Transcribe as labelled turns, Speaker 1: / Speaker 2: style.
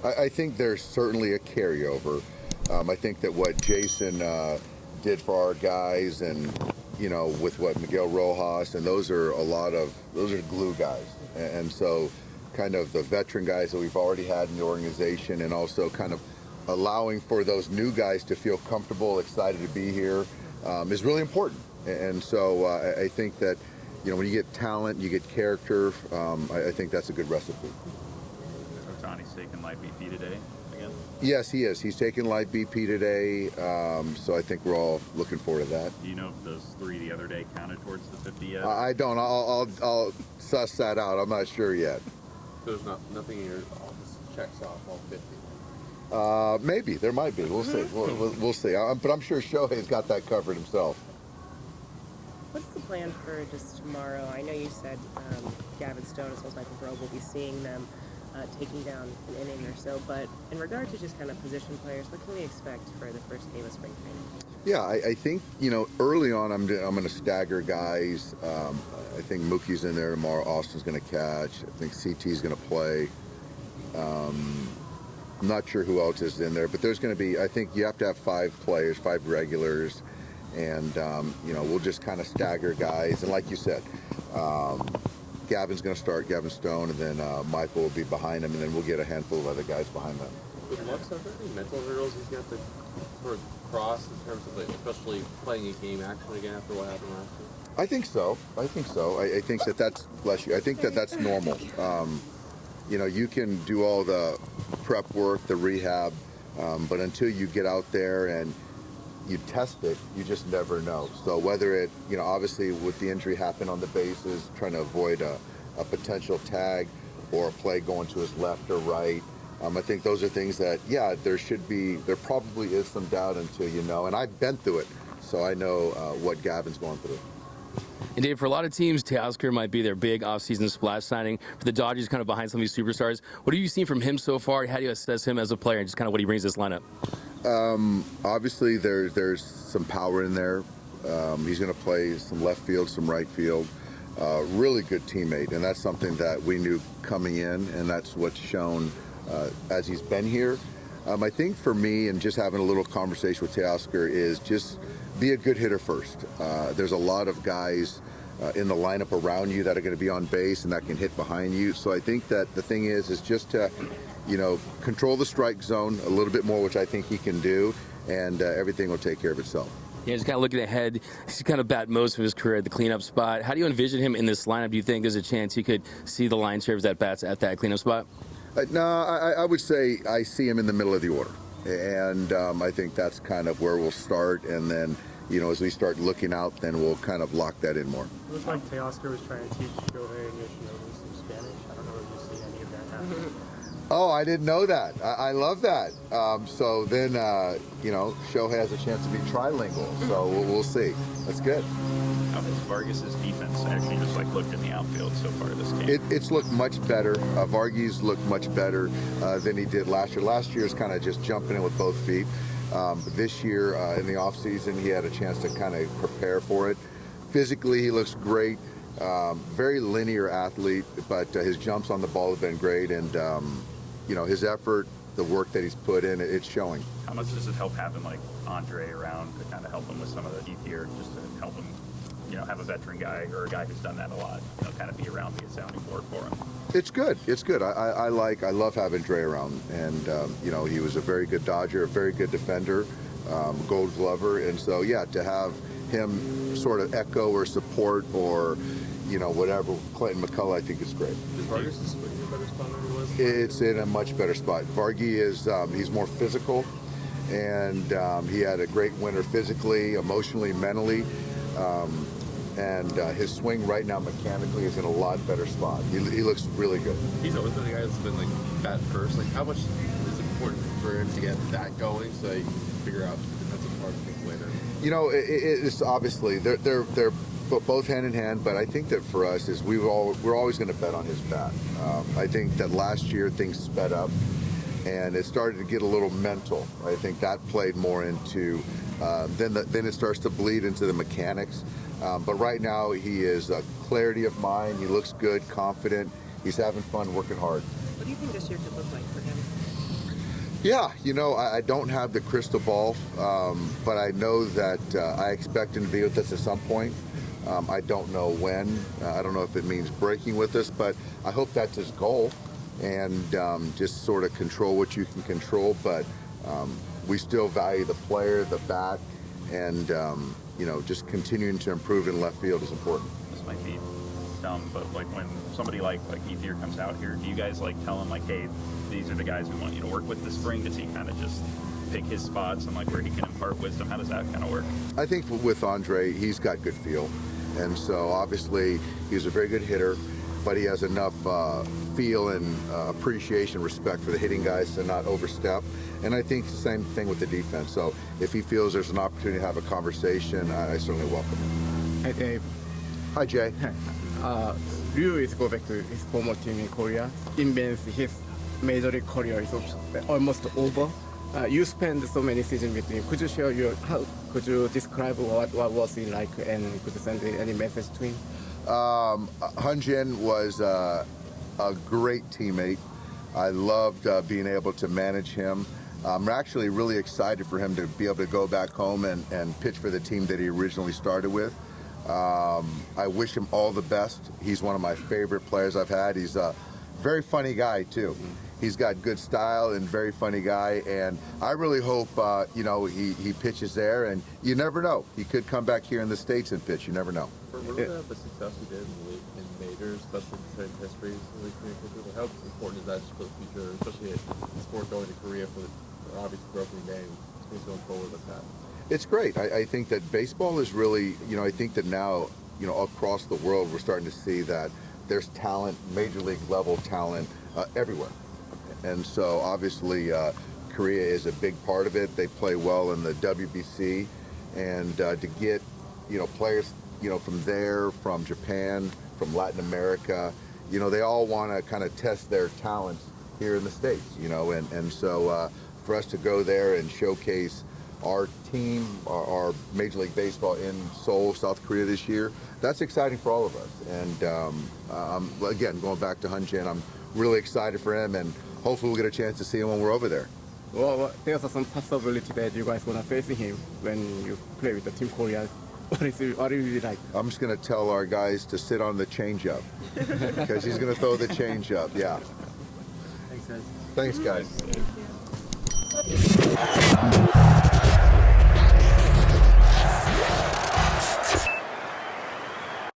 Speaker 1: I think there's certainly a carryover. I think that what Jason did for our guys, and with what Miguel Rojas, and those are glue guys, and so kind of the veteran guys that we've already had in the organization, and also kind of allowing for those new guys to feel comfortable, excited to be here, is really important. And so I think that when you get talent, you get character. I think that's a good recipe.
Speaker 2: Ohtani's taking light BP today again?
Speaker 1: Yes, he is. He's taking light BP today, so I think we're all looking forward to that.
Speaker 2: Do you know if those 3 the other day counted towards the 50 yet?
Speaker 1: I don't. I'll suss that out. I'm not sure yet.
Speaker 3: There's nothing in your office checks off all 50.
Speaker 1: Maybe there might be. We'll see. We'll see. But I'm sure Shohei's got that covered himself.
Speaker 4: What's the plan for just tomorrow? I know you said Gavin Stone as well as Michael Grove will be seeing them taking down an inning or so, but in regard to just kind of position players, what can we expect for the first game of spring training?
Speaker 1: Yeah, I think early on I'm going to stagger guys. I think Mookie's in there tomorrow. Austin's going to catch. I think CT's going to play. I'm not sure who else is in there, but there's going to be. I think you have to have 5 players, 5 regulars. And, we'll just kind of stagger guys. And like you said, Gavin's going to start, Gavin Stone, and then Michael will be behind him, and then we'll get a handful of other guys behind them.
Speaker 3: With Lux, are there any mental hurdles he's got to sort of cross in terms of, especially playing a game action again after what happened last year?
Speaker 1: I think so. I think that's, bless you, I think that's normal. You can do all the prep work, the rehab, but until you get out there and you test it, you just never know. So whether it, obviously with the injury happened on the bases, trying to avoid a potential tag or a play going to his left or right, I think those are things that, there probably is some doubt until you know. And I've been through it, so I know what Gavin's going through.
Speaker 5: And Dave, for a lot of teams, Teoscar might be their big offseason splash signing. For the Dodgers, kind of behind some of these superstars, what have you seen from him so far? How do you assess him as a player and just kind of what he brings to this lineup?
Speaker 1: Obviously, there's some power in there. He's going to play some left field, some right field. Really good teammate, and that's something that we knew coming in, and that's what's shown as he's been here. I think for me, and just having a little conversation with Teoscar, is just be a good hitter first. There's a lot of guys in the lineup around you that are going to be on base and that can hit behind you. So I think that the thing is just to, control the strike zone a little bit more, which I think he can do, and everything will take care of itself.
Speaker 5: Yeah, just kind of looking ahead, he's kind of bat most of his career at the cleanup spot. How do you envision him in this lineup? Do you think there's a chance he could see the lion's share of that bats at that cleanup spot?
Speaker 1: No, I would say I see him in the middle of the order. And I think that's kind of where we'll start. And then, as we start looking out, then we'll kind of lock that in more.
Speaker 6: It looks like Teoscar was trying to teach Shohei and Yoshinobu some Spanish. I don't know if you see any of that happen.
Speaker 1: Oh, I didn't know that. I love that. So then, Shohei has a chance to be trilingual. So we'll see. That's good.
Speaker 2: How has Vargas' defense actually just looked in the outfield so far this game?
Speaker 1: It's looked much better. Vargas looked much better than he did last year. Last year was kind of just jumping in with both feet. This year in the offseason, he had a chance to kind of prepare for it. Physically, he looks great. Very linear athlete, but his jumps on the ball have been great. And, his effort, the work that he's put in, it's showing.
Speaker 2: How much does it help having Andre around to kind of help him with some of the deep here, just to help him, have a veteran guy or a guy who's done that a lot, kind of be around, be a sounding board for him?
Speaker 1: It's good. It's good. I love having Dre around, and he was a very good Dodger, a very good defender, Gold Glover, and so to have him sort of echo or support or whatever Clinton McCullough, I think is great.
Speaker 3: Is Vargas in a better spot than he was?
Speaker 1: It's in a much better spot. Vargas is he's more physical, and he had a great winter physically, emotionally, mentally. And his swing right now mechanically is in a lot better spot. He looks really good.
Speaker 3: He's always been the guy that's been bat first. How much is it important for him to get that going so you can figure out the defensive part of things later?
Speaker 1: It's obviously they're both hand in hand, but I think that for us is we're always going to bet on his bat. I think that last year things sped up and it started to get a little mental. I think that played more into then it starts to bleed into the mechanics. But right now he is clarity of mind. He looks good, confident. He's having fun, working hard.
Speaker 4: What do you think this year could look like for him?
Speaker 1: Yeah, I don't have the crystal ball, but I know that I expect him to be with us at some point. I don't know when. I don't know if it means breaking with us, but I hope that's his goal, and just sort of control what you can control. But we still value the player, the bat, and just continuing to improve in left field is important.
Speaker 2: This might be dumb, but like when somebody like Ethier comes out here, do you guys like tell him like, hey, these are the guys we want you to work with this spring? Does he kind of just pick his spots and like where he can impart wisdom? How does that kind of work?
Speaker 1: I think with Andre, he's got good feel, and so obviously he's a very good hitter, but he has enough feel and appreciation, respect for the hitting guys to not overstep. And I think the same thing with the defense. So if he feels there's an opportunity to have a conversation, I certainly welcome it.
Speaker 7: Hi, Dave.
Speaker 1: Hi, Jay.
Speaker 7: Ryu is go back to his former team in Korea. It means his major league career is almost over. You spent so many seasons with him. Could you share could you describe what was he like, and could you send any message to him?
Speaker 1: Hyun-jin was a great teammate. I loved being able to manage him. I'm actually really excited for him to be able to go back home and pitch for the team that he originally started with. I wish him all the best. He's one of my favorite players I've had. He's a very funny guy too. He's got good style and very funny guy, and I really hope he pitches there, and you never know. He could come back here in the States and pitch. You never know.
Speaker 3: For the success he did in majors, especially in history, how important is that for the future, especially in sport going to Korea for the obviously broken game, going forward with that?
Speaker 1: It's great. I think that baseball is really, I think that now, across the world, we're starting to see that there's talent, major league level talent everywhere. And so obviously Korea is a big part of it. They play well in the WBC, and to get, players, from there, from Japan, from Latin America, they all want to kind of test their talents here in the States, and so for us to go there and showcase our team, our Major League Baseball in Seoul, South Korea this year, that's exciting for all of us. And again, going back to Hyun-jin, I'm really excited for him, and hopefully we'll get a chance to see him when we're over there.
Speaker 7: Well, there's some possibility that you guys gonna face him when you play with the Team Korea. What is it like?
Speaker 1: I'm just going to tell our guys to sit on the changeup because he's going to throw the changeup. Yeah.
Speaker 6: Thanks, guys.
Speaker 1: Thanks, guys.